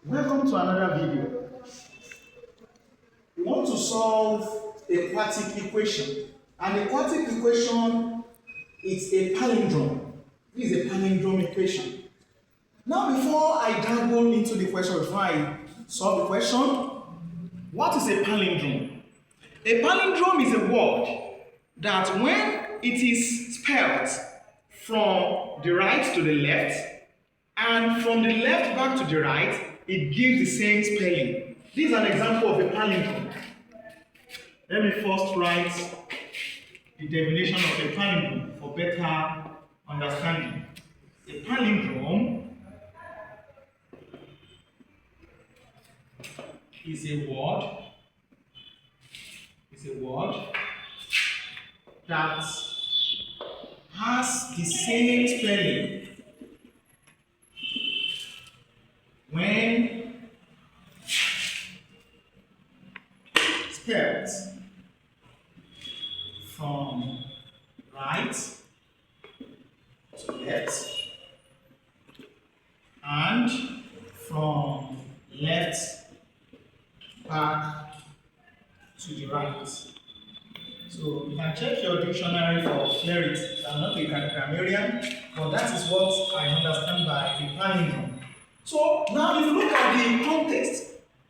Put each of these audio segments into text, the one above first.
Welcome to another video. We want to solve a quartic equation. And a quartic equation is a palindrome. This is a palindrome equation. Now, before I dabble into the question, before I solve the question, what is a palindrome? A palindrome is a word that when it is spelled from the right to the left and from the left back to the right, it gives the same spelling. This is an example of a palindrome. Let me first write the definition of a palindrome for better understanding. A palindrome is a word that has the same spelling when spelled from right to left and from left back to the right. So you can check your dictionary for clarity. I'm not a grammarian, but that is what I understand by a palindrome. So now if you look at the context,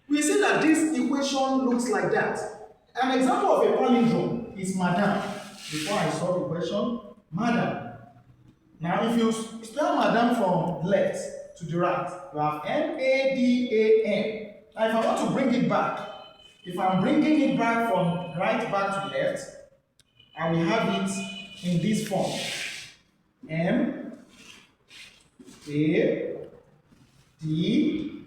we see that this equation looks like that. An example of a palindrome is madam. Before I solve the question, madam. Now if you spell madam from left to the right, you have M-A-D-A-M. Now if I want to bring it back, if I'm bringing it back from right back to left, I will have it in this form. M A D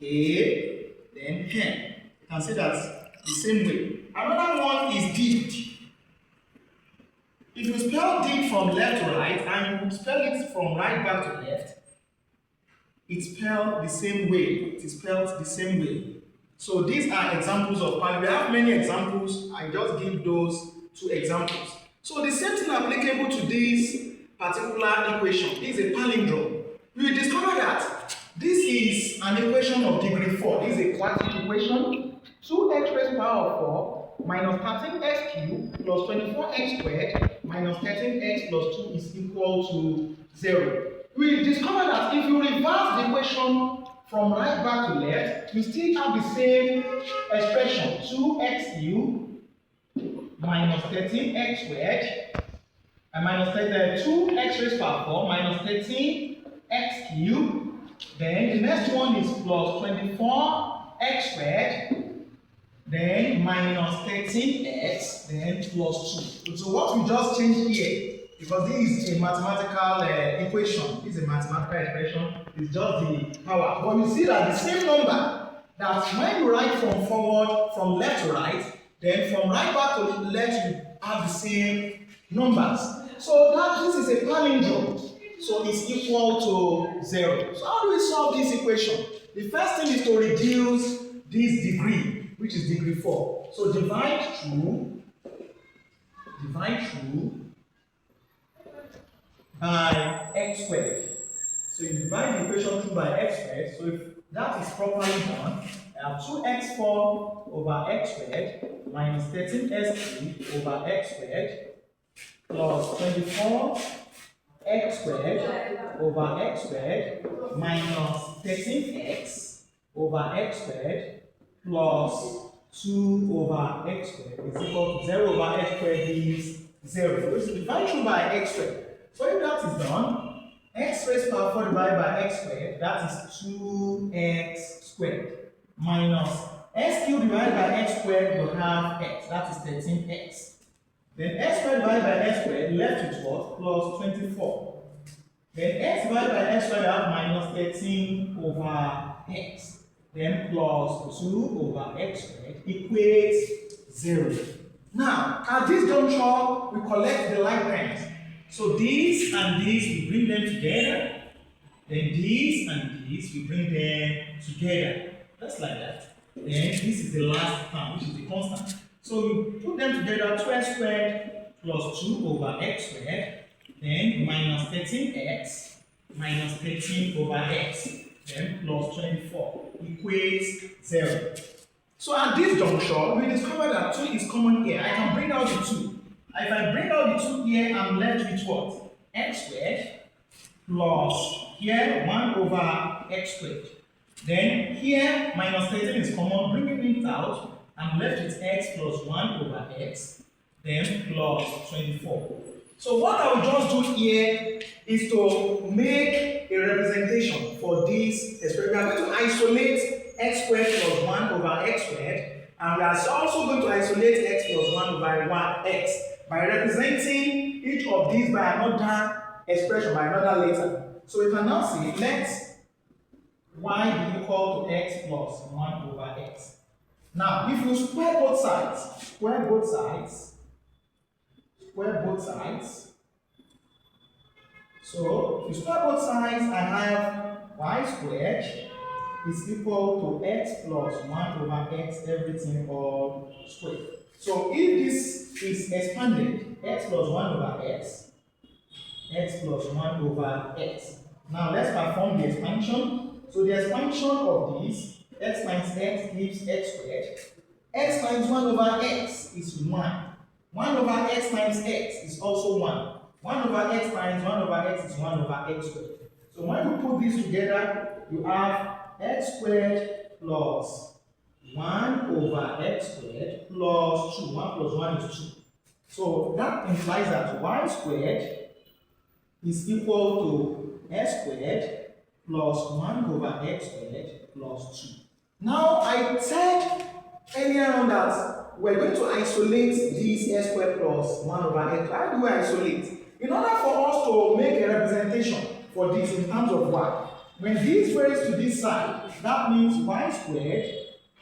A then N. You can see that the same way. Another one is did. If you spell did from left to right and you spell it from right back to left, it's spelled the same way. It is spelled the same way. So these are examples of palindrome. We have many examples. I just give those two examples. So the same thing applicable to this particular equation. This is a palindrome. We will discover that this is an equation of degree 4. This is a quartic equation. 2x raised to the power of 4 minus 13x cubed plus 24x squared minus 13x plus 2 is equal to 0. We will discover that if you reverse the equation from right back to left, you still have the same expression, 2x cubed minus 13x squared and minus 2x raised to the power 4 minus 13x cubed. Then the next one is plus 24x squared, then minus 13x, then plus 2. So what we just changed here, because this is a mathematical equation, this is a mathematical expression, it's just the power. But you see that the same number, that when you write from forward, from left to right, then from right back to left, you have the same numbers. So that this is a palindrome. So it's equal to 0. So how do we solve this equation? The first thing is to reduce this degree, which is degree 4. So divide through by x squared. So you divide the equation through by x squared. So if that is properly done, I have 2x4 over x squared minus 13x cubed over x squared plus 24x squared over x squared minus 13x over x squared plus 2 over x squared is equal to 0 over x squared is 0. So divide through by x squared. So if that is done, x raised to the power 4 divided by x squared, that is 2x squared minus x cubed divided by x squared will have x, that is 13x. Then x squared divided by x squared left with what? Plus 24. Then x divided by x squared have minus 13 over x. Then plus 2 over x squared equates 0. Now, at this juncture, we collect the like terms. So this and this, we bring them together. Then this and this, we bring them together. Just like that. Then this is the last term, which is the constant. So we put them together, 2x squared plus 2 over x squared, then minus 13x minus 13 over x. then plus 24 equates 0. So at this juncture, we discover that 2 is common here. I can bring out the 2. If I bring out the 2 here, I'm left with what? X squared plus here 1 over x squared. Then here minus 13 is common, bringing it out, I'm left with x plus 1 over x, then plus 24. So what I will just do here is to make a representation for this expression. We are going to isolate x squared plus 1 over x squared, and we are also going to isolate x plus 1 over 1x by representing each of these by another expression, by another letter. So we can now say, let y be equal to x plus 1 over x. Now, if you square both sides, so if you square both sides, I have y squared is equal to x plus 1 over x, everything all squared. So if this is expanded, x plus 1 over x plus 1 over x. Now let's perform the expansion. So the expansion of this, x times x gives x squared. X times 1 over x is 1. 1 over x times x is also 1. 1 over x times 1 over x is 1 over x squared. So when you put this together, you have x squared plus 1 over x squared plus 2. 1 plus 1 is 2. So that implies that y squared is equal to x squared plus 1 over x squared plus 2. Now I said earlier on that we're going to isolate this x squared plus 1 over x. How do we isolate? In order for us to make a representation for this in terms of y, when this varies to this side, that means y squared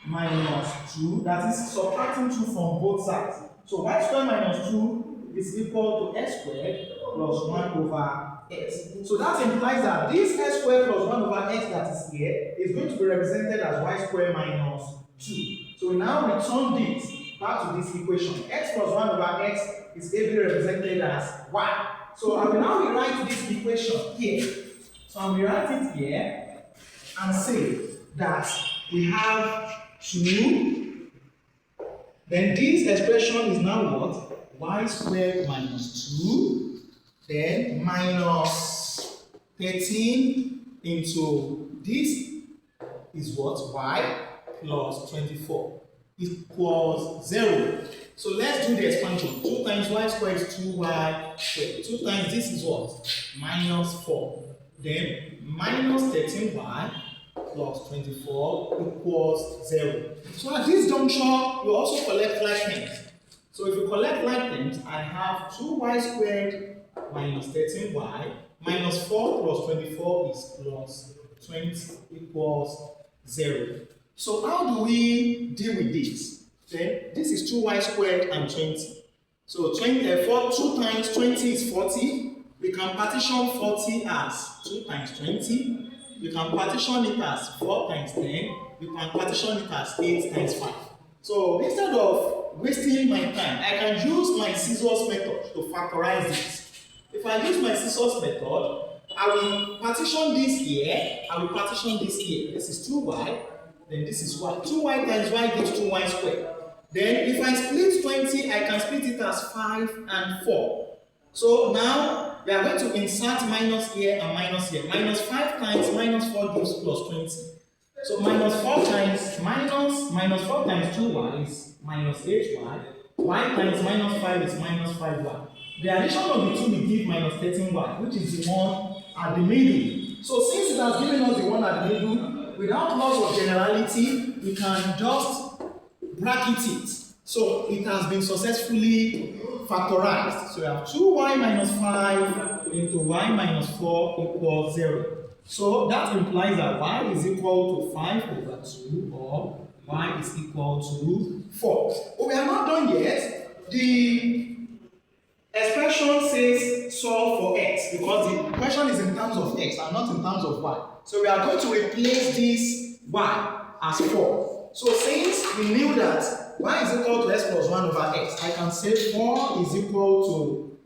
minus 2, that is subtracting 2 from both sides. So y squared minus 2 is equal to x squared plus 1 over x. So that implies that this x squared plus 1 over x that is here is going to be represented as y squared minus 2. So we now return this back to this equation. X plus 1 over x is ably represented as y. So I will now rewrite this equation here. So I will rewrite it here and say that we have 2. Then this expression is now what? Y squared minus 2. Then minus 13 into this is what? Y plus 24 equals 0. So let's do the expansion. 2 times y squared is 2y squared. 2 times this is what? Minus 4. Then minus 13y plus 24 equals 0. So at this juncture, you also collect like things. So if you collect like things, I have 2y squared minus 13y minus 4 plus 24 is plus 20 equals 0. So how do we deal with this? Then this is 2y squared and 20. So 2 times 20 is 40. We can partition 40 as 2 times 20. We can partition it as 4 times 10. We can partition it as 8 times 5. So instead of wasting my time, I can use my scissors method to factorize this. If I use my scissors method, I will partition this here, I will partition this here. This is 2y, then this is y. 2y times y gives 2y squared. Then if I split 20, I can split it as 5 and 4. So now we are going to insert minus here and minus here. Minus 5 times minus 4 gives plus 20. So minus 4 times minus 4 times 2y is minus 8y. Y times minus 5 is minus 5y. The addition of the 2 will give minus 13y, which is the one at the middle. So since it has given us the one at the middle, without loss of generality, we can just bracket it. So it has been successfully factorized. So we have 2y minus 5 into y minus 4 equals 0. So that implies that y is equal to 5 over 2 or y is equal to 4. But we are not done yet. The expression says solve for x because the question is in terms of x and not in terms of y. So we are going to replace this y as 4. So since we knew that y is equal to x plus 1 over x, I can say 4 is equal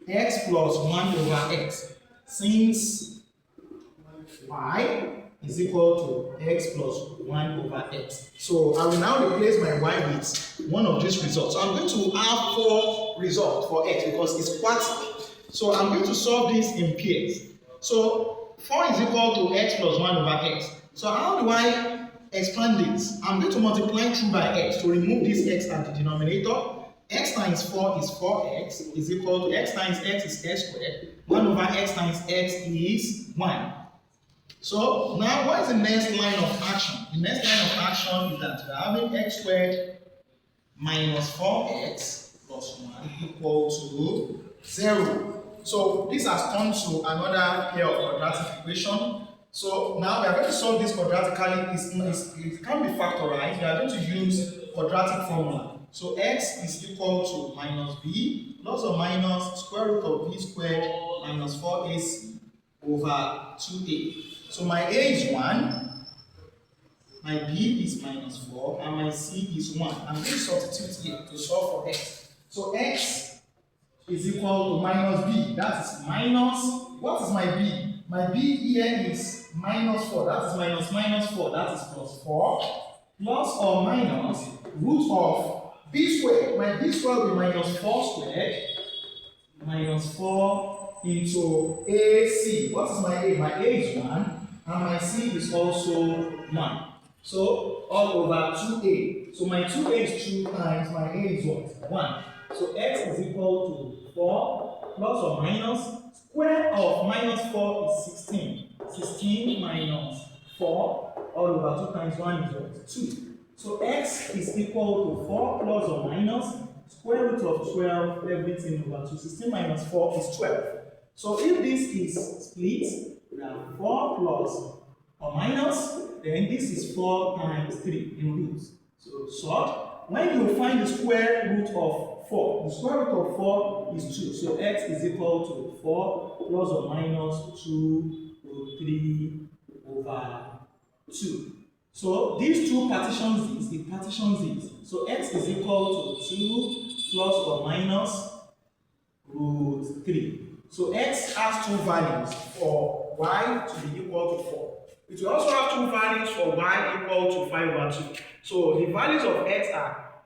to x plus 1 over x. Since y is equal to x plus 1 over x. So I will now replace my y with one of these results. So I'm going to have 4 results for x because it's quartic. So I'm going to solve this in pairs. So 4 is equal to x plus 1 over x. So how do I expand this? I'm going to multiply through by x to remove this x at the denominator. X times 4 is 4x is equal to x times x is x squared. 1 over x times x is 1. So now what is the next line of action? The next line of action is that we are having x squared minus 4x plus 1 equal to 0. So this has turned to another pair of quadratic equation. So now we are going to solve this quadratically. It can be factorized. We are going to use quadratic formula. So x is equal to minus b plus or minus square root of b squared minus 4ac over 2a. So my a is 1, my b is minus 4, and my c is 1. I'm going to substitute here to solve for x. So x is equal to minus b. That is minus, what is my b? My b here is minus 4. That is minus 4. That is plus 4. Plus or minus root of b squared. My b squared will be minus 4 squared. Minus 4 into ac. What is my a? My a is 1. And my c is also 1. So all over 2a. So my 2a is 2 times my a is what? 1. So x is equal to 4 plus or minus square of minus 4 is 16. 16 minus 4 all over 2 times 1 is what? 2. So x is equal to 4 plus or minus square root of 12 everything over 2. 16 minus 4 is 12. So if this is split, we have 4 plus or minus, then this is 4 times 3 in roots. So short, when you find the square root of 4, the square root of 4 is 2. So x is equal to 4 plus or minus 2 to 3 over 2. So these two partitions this, it partitions this. So x is equal to 2 plus or minus root 3. So x has 2 values for y to be equal to 4. It will also have 2 values for y equal to 5 over 2. So the values of x are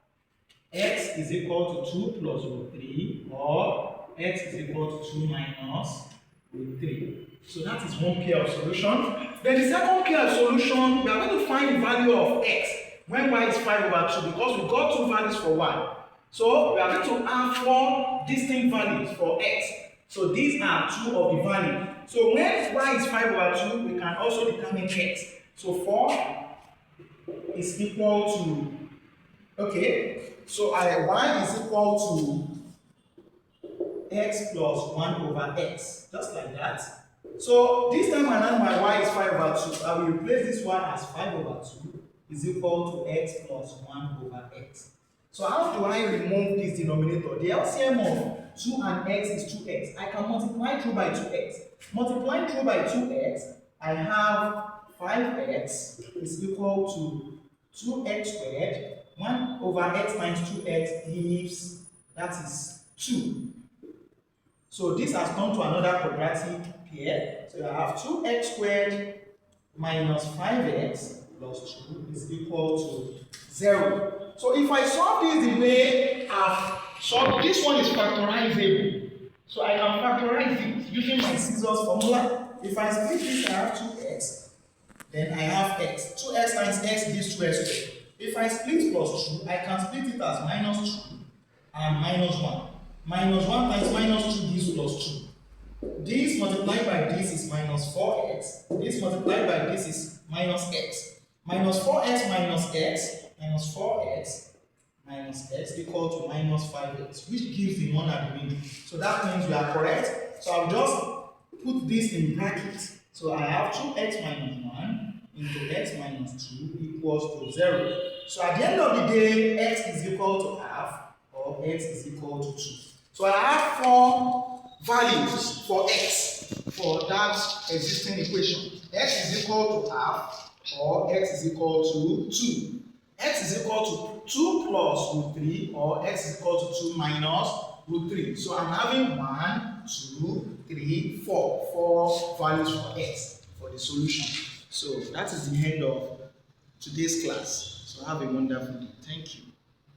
x is equal to 2 plus root 3 or x is equal to 2 minus root 3. So that is one pair of solution. Then the second pair of solution, we are going to find the value of x when y is 5 over 2 because we got 2 values for y. So we are going to have 4 distinct values for x. So these are 2 of the values. So when y is 5 over 2, we can also determine x. So 4 is equal to, okay, so y is equal to x plus 1 over x, just like that. So this time around my y is 5 over 2. I will replace this y as 5 over 2 is equal to x plus 1 over x. So how do I remove this denominator? The LCM of 2 and x is 2x. I can multiply through by 2x. Multiplying through by 2x, I have 5x is equal to 2x squared. 1 over x times 2x gives, that is 2. So this has come to another quadratic pair. So I have 2x squared minus 5x plus 2 is equal to 0. So if I solve this the way I've solved, this one is factorizable. So I can factorize it using my scissors formula. If I split this, I have 2x. Then I have x. 2x times x gives 2x squared. If I split plus 2, I can split it as minus 2 and minus 1. Minus 1 times minus 2 gives plus 2. This multiplied by this is minus 4x. This multiplied by this is minus x. Minus 4x minus x minus 4x minus x equal to minus 5x, which gives the 1 at the middle. So that means we are correct. So I'll just put this in brackets. So I have 2x minus 1 into x minus 2 equals to 0. So at the end of the day, x is equal to half or x is equal to 2. So I have 4 values for x for that existing equation. X is equal to half or x is equal to 2. X is equal to 2 plus root 3 or x is equal to 2 minus root 3. So I'm having 1, 2, 3, 4. 4 values for x for the solution. So that is the end of today's class. So have a wonderful day. Thank you.